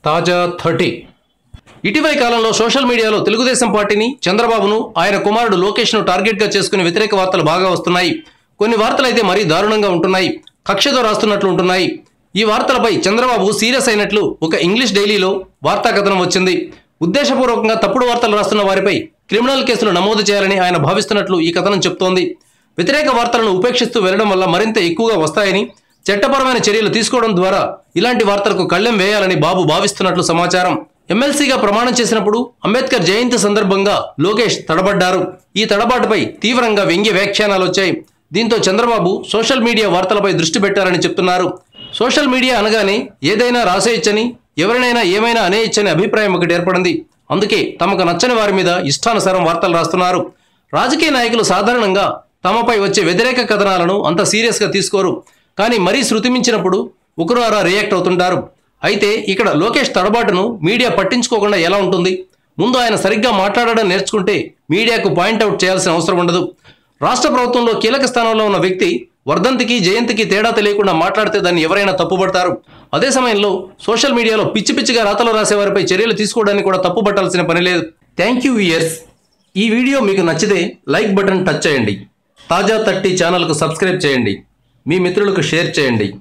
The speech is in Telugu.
తాజా 30 ఇటీవలి కాలంలో సోషల్ మీడియాలో తెలుగుదేశం పార్టీని, చంద్రబాబును, ఆయన కుమారుడు లోకేష్ను టార్గెట్గా చేసుకుని వ్యతిరేక వార్తలు బాగా వస్తున్నాయి. కొన్ని వార్తలు అయితే మరీ దారుణంగా ఉంటున్నాయి. కక్షతో రాస్తున్నట్లు ఉంటున్నాయి. ఈ వార్తలపై చంద్రబాబు సీరియస్ అయినట్లు ఒక ఇంగ్లీష్ డైలీలో వార్తా కథనం వచ్చింది. ఉద్దేశపూర్వకంగా తప్పుడు వార్తలు రాస్తున్న వారిపై క్రిమినల్ కేసులు నమోదు చేయాలని ఆయన భావిస్తున్నట్లు ఈ కథనం చెప్తోంది. వ్యతిరేక వార్తలను ఉపేక్షిస్తూ వెళ్లడం వల్ల మరింత ఎక్కువగా వస్తాయని, చట్టపరమైన చర్యలు తీసుకోవడం ద్వారా ఇలాంటి వార్తలకు కళ్లెం వేయాలని బాబు భావిస్తున్నట్లు సమాచారం. ఎమ్మెల్సీగా ప్రమాణం చేసినప్పుడు అంబేద్కర్ జయంతి సందర్భంగా లోకేష్ తడబడ్డారు. ఈ తడబాటుపై తీవ్రంగా వ్యంగ్య వ్యాఖ్యానాలు వచ్చాయి. దీంతో చంద్రబాబు సోషల్ మీడియా వార్తలపై దృష్టి పెట్టారని చెప్తున్నారు. సోషల్ మీడియా అనగానే ఏదైనా రాసేయచ్చని, ఎవరినైనా ఏమైనా అనేయచ్చని అభిప్రాయం ఒకటి ఏర్పడింది. అందుకే తమకు నచ్చని వారి మీద ఇష్టానుసారం వార్తలు రాస్తున్నారు. రాజకీయ నాయకులు సాధారణంగా తమపై వచ్చే వ్యతిరేక కథనాలను అంత సీరియస్గా తీసుకోరు. కానీ మరీ శృతి మించినప్పుడు ఒకరు అలా రియాక్ట్ అవుతుంటారు. అయితే ఇక్కడ లోకేష్ తడబాటును మీడియా పట్టించుకోకుండా ఎలా ఉంటుంది? ముందు ఆయన సరిగ్గా మాట్లాడడం నేర్చుకుంటే మీడియాకు పాయింట్అవుట్ చేయాల్సిన అవసరం ఉండదు. రాష్ట్ర ప్రభుత్వంలో కీలక స్థానంలో ఉన్న వ్యక్తి వర్ధంతికి, జయంతికి తేడా తెలియకుండా మాట్లాడితే దాన్ని ఎవరైనా తప్పుపడతారు. అదే సమయంలో సోషల్ మీడియాలో పిచ్చి పిచ్చిగా రాతలు రాసేవారిపై చర్యలు తీసుకోవడానికి కూడా తప్పుపట్టాల్సిన పని లేదు. Thank you viewers. ఈ వీడియో మీకు నచ్చితే లైక్ బటన్ టచ్ చేయండి. తాజా 30 ఛానల్కు సబ్స్క్రైబ్ చేయండి. మీ మిత్రులకు షేర్ చేయండి.